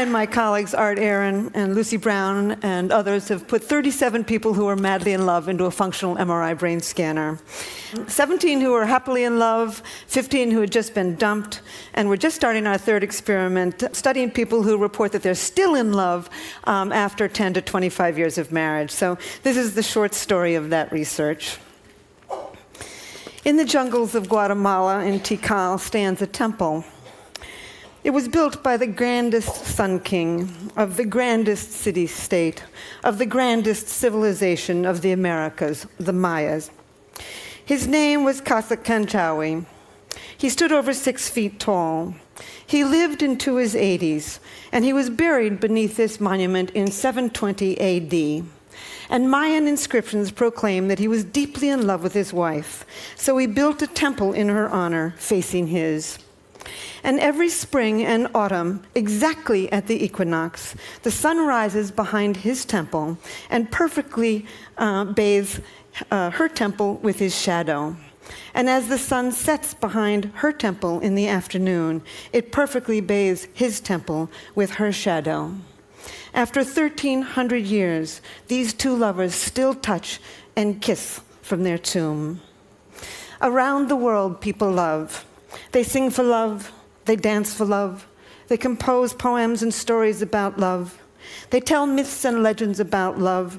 I and my colleagues Art Aaron and Lucy Brown and others have put 37 people who are madly in love into a functional MRI brain scanner. 17 who are happily in love, 15 who had just been dumped, and we're just starting our third experiment, studying people who report that they're still in love after 10 to 25 years of marriage. So this is the short story of that research. In the jungles of Guatemala in Tikal stands a temple. It was built by the grandest Sun King of the grandest city-state, of the grandest civilization of the Americas, the Mayas. His name was Zakochany. He stood over 6 feet tall. He lived into his 80s, and he was buried beneath this monument in 720 AD. And Mayan inscriptions proclaim that he was deeply in love with his wife, so he built a temple in her honor facing his. And every spring and autumn, exactly at the equinox, the sun rises behind his temple and perfectly bathes her temple with his shadow. And as the sun sets behind her temple in the afternoon, it perfectly bathes his temple with her shadow. After 1,300 years, these two lovers still touch and kiss from their tomb. Around the world, people love. They sing for love. They dance for love. They compose poems and stories about love. They tell myths and legends about love.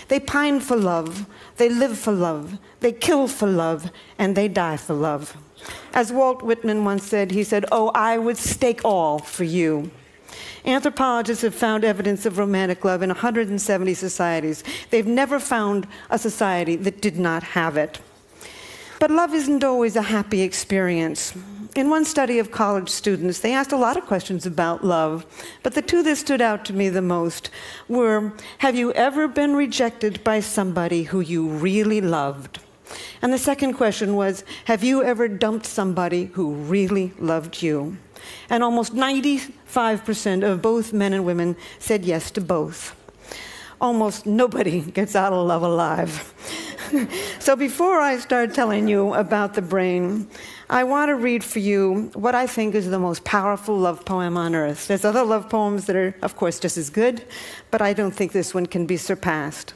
They pine for love. They live for love. They kill for love. And they die for love. As Walt Whitman once said, he said, "Oh, I would stake all for you." Anthropologists have found evidence of romantic love in 170 societies. They've never found a society that did not have it. But love isn't always a happy experience. In one study of college students, they asked a lot of questions about love, but the two that stood out to me the most were, have you ever been rejected by somebody who you really loved? And the second question was, have you ever dumped somebody who really loved you? And almost 95% of both men and women said yes to both. Almost nobody gets out of love alive. So before I start telling you about the brain, I want to read for you what I think is the most powerful love poem on earth. There's other love poems that are, of course, just as good, but I don't think this one can be surpassed.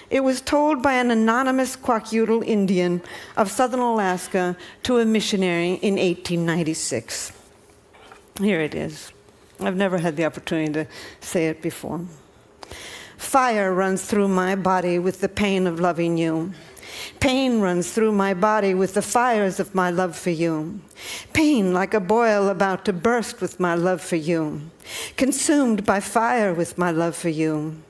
It was told by an anonymous Kwakiutl Indian of southern Alaska to a missionary in 1896. Here it is. I've never had the opportunity to say it before. Fire runs through my body with the pain of loving you. Pain runs through my body with the fires of my love for you. Pain like a boil about to burst with my love for you. Consumed by fire with my love for you.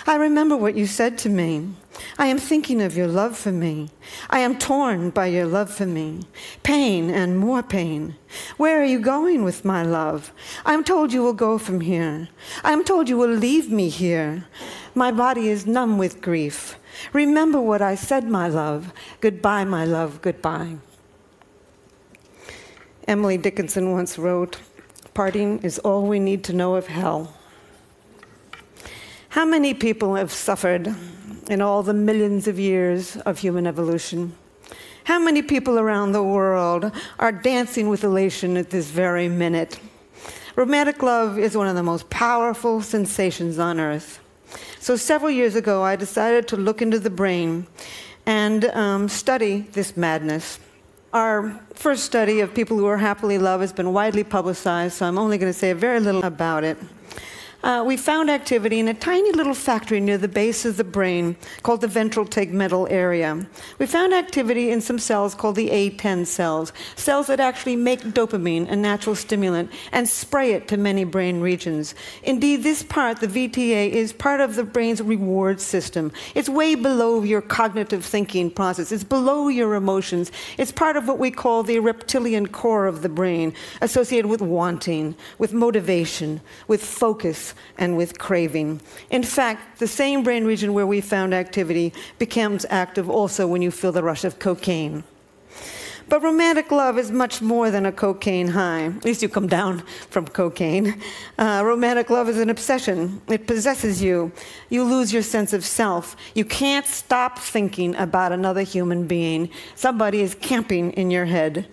I remember what you said to me. I am thinking of your love for me. I am torn by your love for me. Pain and more pain. Where are you going with my love? I am told you will go from here. I am told you will leave me here. My body is numb with grief. Remember what I said, my love. Goodbye, my love, goodbye. Emily Dickinson once wrote, "Parting is all we need to know of hell." How many people have suffered in all the millions of years of human evolution? How many people around the world are dancing with elation at this very minute? Romantic love is one of the most powerful sensations on earth. So several years ago, I decided to look into the brain and study this madness. Our first study of people who are happily loved has been widely publicized, so I'm only going to say very little about it. We found activity in a tiny little factory near the base of the brain called the ventral tegmental area. We found activity in some cells called the A10 cells, cells that actually make dopamine, a natural stimulant, and spray it to many brain regions. Indeed, this part, the VTA, is part of the brain's reward system. It's way below your cognitive thinking process. It's below your emotions. It's part of what we call the reptilian core of the brain, associated with wanting, with motivation, with focus, and with craving. In fact, the same brain region where we found activity becomes active also when you feel the rush of cocaine. But romantic love is much more than a cocaine high. At least you come down from cocaine. Romantic love is an obsession. It possesses you. You lose your sense of self. You can't stop thinking about another human being. Somebody is camping in your head.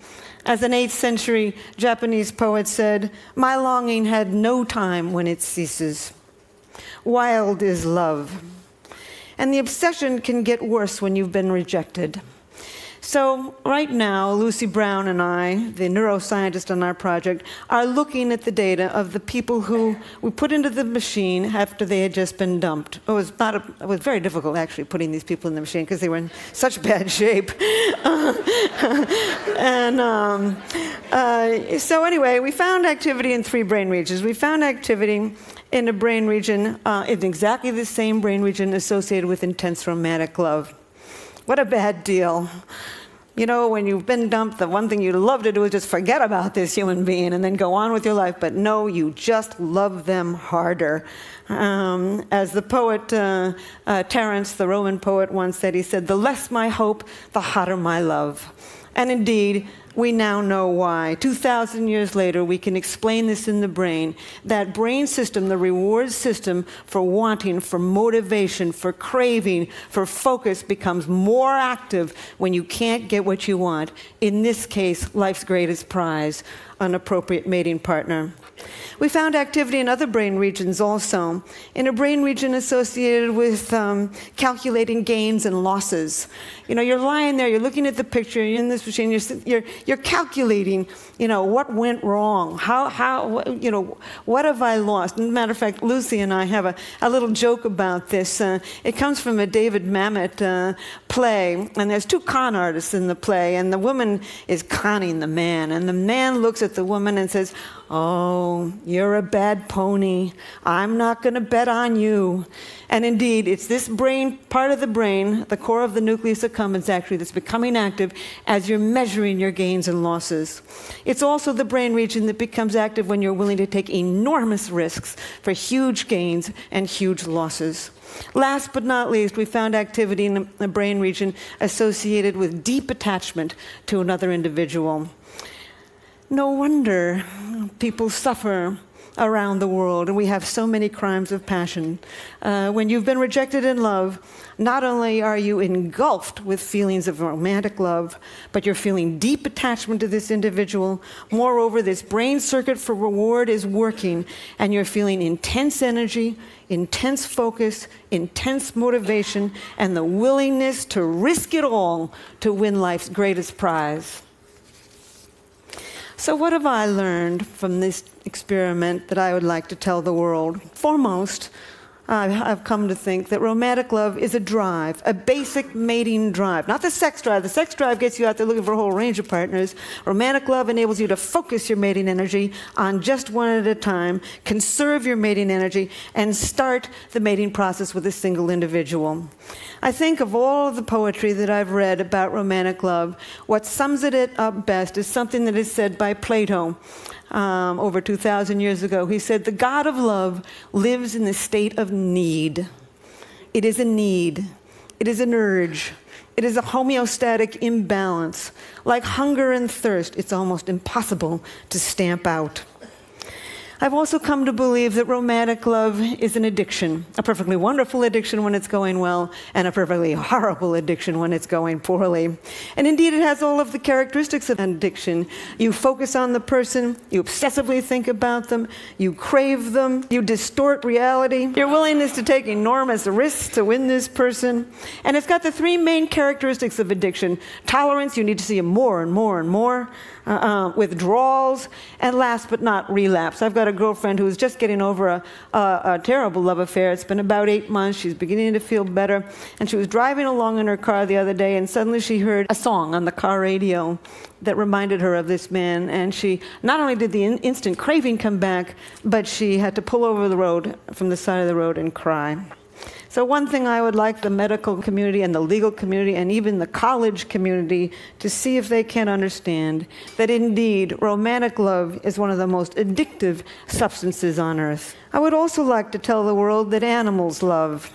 As an 8th century Japanese poet said, "My longing had no time when it ceases. Wild is love." And the obsession can get worse when you've been rejected. So right now, Lucy Brown and I, the neuroscientist on our project, are looking at the data of the people who we put into the machine after they had just been dumped. It was very difficult, actually, putting these people in the machine because they were in such bad shape. So anyway, we found activity in 3 brain regions. We found activity in a brain region, in exactly the same brain region associated with intense romantic love. What a bad deal. You know, when you've been dumped, the one thing you'd love to do is just forget about this human being and then go on with your life. But no, you just love them harder. As the poet Terence, the Roman poet, once said, he said, "The less my hope, the hotter my love." And indeed, we now know why. 2,000 years later, we can explain this in the brain. That brain system, the reward system for wanting, for motivation, for craving, for focus, becomes more active when you can't get what you want. In this case, life's greatest prize, an appropriate mating partner. We found activity in other brain regions also. In a brain region associated with calculating gains and losses. You know, you're lying there, you're looking at the picture, you're in this machine, you're calculating, you know, what went wrong, you know, what have I lost? As a matter of fact, Lucy and I have a little joke about this. It comes from a David Mamet play, and there's 2 con artists in the play, and the woman is conning the man, and the man looks at the woman and says, "Oh, you're a bad pony. I'm not going to bet on you." And indeed, it's this brain, part of the brain, the core of the nucleus accumbens actually, that's becoming active as you're measuring your gains and losses. It's also the brain region that becomes active when you're willing to take enormous risks for huge gains and huge losses. Last but not least, we found activity in the brain region associated with deep attachment to another individual. No wonder people suffer around the world, and we have so many crimes of passion. When you've been rejected in love, not only are you engulfed with feelings of romantic love, but you're feeling deep attachment to this individual. Moreover, this brain circuit for reward is working, and you're feeling intense energy, intense focus, intense motivation, and the willingness to risk it all to win life's greatest prize. So what have I learned from this experiment that I would like to tell the world? Foremost, I've come to think that romantic love is a drive, a basic mating drive. Not the sex drive. The sex drive gets you out there looking for a whole range of partners. Romantic love enables you to focus your mating energy on just one at a time, conserve your mating energy, and start the mating process with a single individual. I think of all of the poetry that I've read about romantic love, what sums it up best is something that is said by Plato. Over 2,000 years ago. He said, "The God of love lives in the state of need." It is a need. It is an urge. It is a homeostatic imbalance. Like hunger and thirst, it's almost impossible to stamp out. I've also come to believe that romantic love is an addiction, a perfectly wonderful addiction when it's going well, and a perfectly horrible addiction when it's going poorly. And indeed, it has all of the characteristics of an addiction. You focus on the person, you obsessively think about them, you crave them, you distort reality, your willingness to take enormous risks to win this person. And it's got the 3 main characteristics of addiction. Tolerance, you need to see it more and more and more. Withdrawals, and last but not relapse. I've got a girlfriend who's just getting over a terrible love affair. It's been about 8 months. She's beginning to feel better. And she was driving along in her car the other day, and suddenly she heard a song on the car radio that reminded her of this man. And she, not only did the instant craving come back, but she had to pull over the road, from the side of the road, and cry. So one thing I would like the medical community and the legal community and even the college community to see if they can understand that indeed romantic love is one of the most addictive substances on earth. I would also like to tell the world that animals love.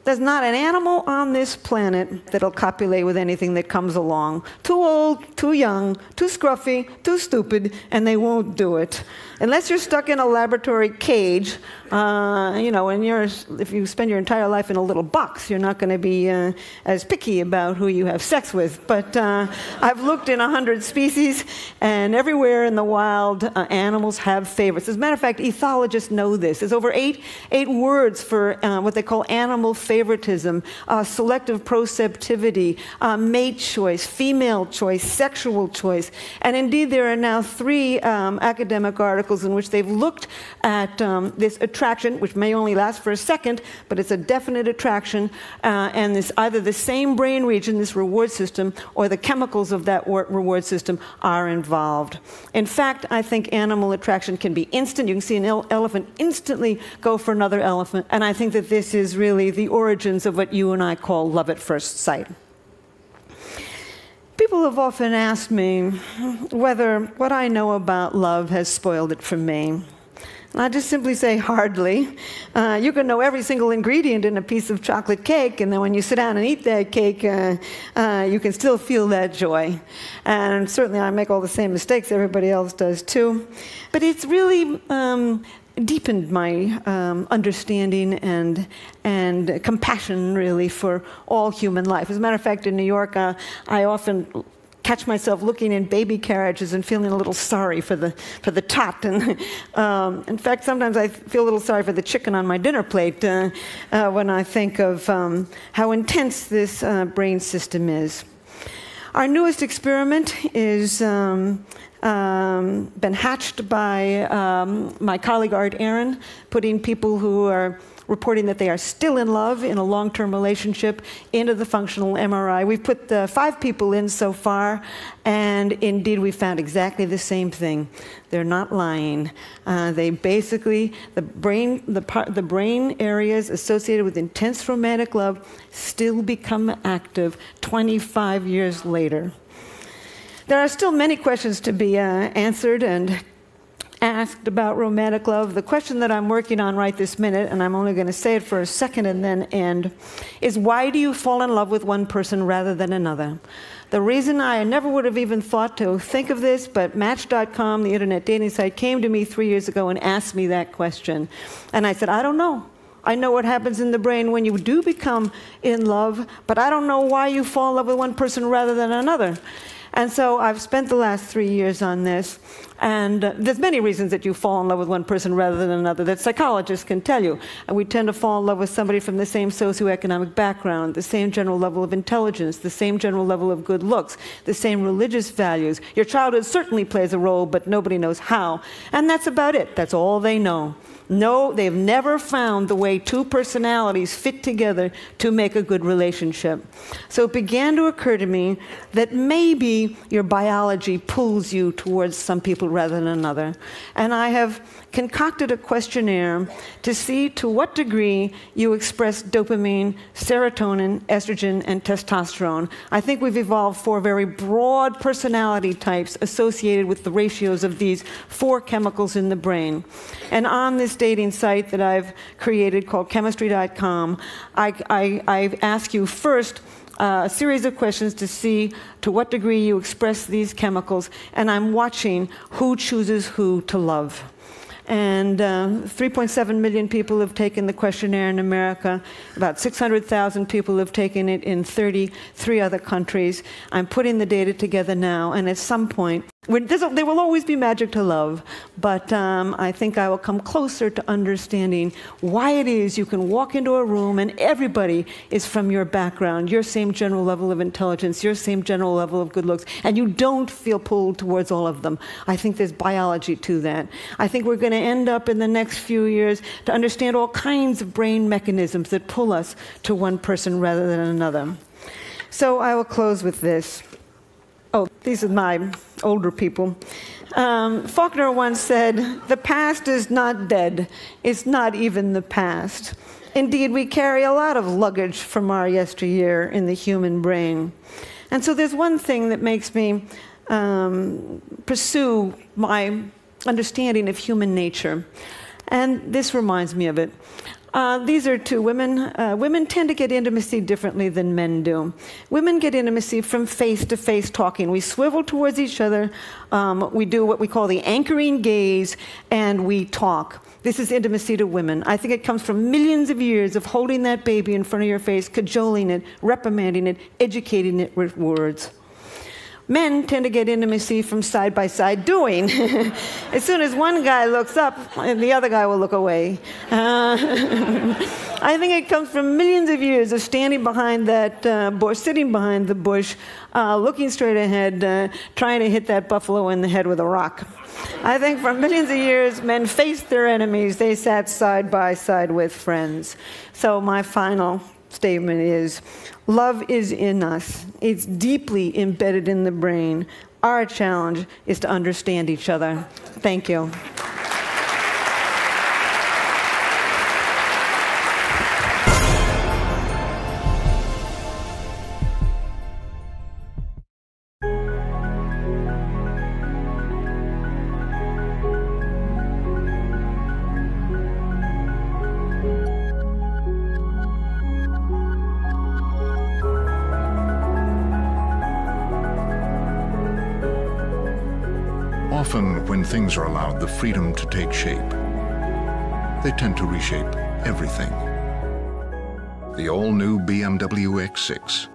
There's not an animal on this planet that'll copulate with anything that comes along. Too old, too young, too scruffy, too stupid, and they won't do it. Unless you're stuck in a laboratory cage You know, if you spend your entire life in a little box, you're not going to be as picky about who you have sex with. But I've looked in 100 species, and everywhere in the wild, animals have favorites. As a matter of fact, ethologists know this. There's over eight words for what they call animal favoritism, selective proceptivity, mate choice, female choice, sexual choice. And indeed, there are now 3 academic articles in which they've looked at this attraction, which may only last for a second, but it's a definite attraction, and this, either the same brain region, this reward system, or the chemicals of that reward system are involved. In fact, I think animal attraction can be instant. You can see an elephant instantly go for another elephant, and I think that this is really the origins of what you and I call love at first sight. People have often asked me whether what I know about love has spoiled it for me. And I just simply say, hardly. You can know every single ingredient in a piece of chocolate cake, and then when you sit down and eat that cake, you can still feel that joy. And certainly I make all the same mistakes everybody else does too. But it's really deepened my understanding and compassion, really, for all human life. As a matter of fact, in New York, I often catch myself looking in baby carriages and feeling a little sorry for the tot. And in fact, sometimes I feel a little sorry for the chicken on my dinner plate when I think of how intense this brain system is. Our newest experiment is been hatched by my colleague Art Aaron, putting people who are reporting that they are still in love in a long-term relationship into the functional MRI. We've put 5 people in so far, and indeed we found exactly the same thing. They're not lying. They basically, the brain areas associated with intense romantic love still become active 25 years later. There are still many questions to be answered and asked about romantic love. The question that I'm working on right this minute, and I'm only going to say it for a second and then end, is why do you fall in love with one person rather than another? The reason I never would have even thought to think of this, but Match.com, the internet dating site, came to me 3 years ago and asked me that question. And I said, I don't know. I know what happens in the brain when you do become in love, but I don't know why you fall in love with one person rather than another. And so I've spent the last 3 years on this, and there's many reasons that you fall in love with one person rather than another that psychologists can tell you. And we tend to fall in love with somebody from the same socioeconomic background, the same general level of intelligence, the same general level of good looks, the same religious values. Your childhood certainly plays a role, but nobody knows how. And that's about it. That's all they know. No, they've never found the way 2 personalities fit together to make a good relationship. So it began to occur to me that maybe your biology pulls you towards some people rather than another. And I have concocted a questionnaire to see to what degree you express dopamine, serotonin, estrogen, and testosterone. I think we've evolved 4 very broad personality types associated with the ratios of these 4 chemicals in the brain. And on this dating site that I've created called chemistry.com, I ask you first a series of questions to see to what degree you express these chemicals, and I'm watching who chooses who to love. And 3.7 million people have taken the questionnaire in America. About 600,000 people have taken it in 33 other countries. I'm putting the data together now, and at some point, there will always be magic to love, but I think I will come closer to understanding why it is you can walk into a room and everybody is from your background, your same general level of intelligence, your same general level of good looks, and you don't feel pulled towards all of them. I think there's biology to that. I think we're going to end up in the next few years to understand all kinds of brain mechanisms that pull us to one person rather than another. So I will close with this. Oh, these are my older people. Faulkner once said, "The past is not dead. It's not even the past." Indeed, we carry a lot of luggage from our yesteryear in the human brain. And so there's one thing that makes me pursue my understanding of human nature. And this reminds me of it. These are two women. Women tend to get intimacy differently than men do. Women get intimacy from face-to-face talking. We swivel towards each other. We do what we call the anchoring gaze, and we talk. This is intimacy to women. I think it comes from millions of years of holding that baby in front of your face, cajoling it, reprimanding it, educating it with words. Men tend to get intimacy from side-by-side doing. As soon as one guy looks up, the other guy will look away. I think it comes from millions of years of standing behind that bush, sitting behind the bush, looking straight ahead, trying to hit that buffalo in the head with a rock. I think for millions of years, men faced their enemies. They sat side by side with friends. So my final statement is, love is in us. It's deeply embedded in the brain. Our challenge is to understand each other. Thank you. Often, when things are allowed the freedom to take shape, they tend to reshape everything. The all-new BMW X6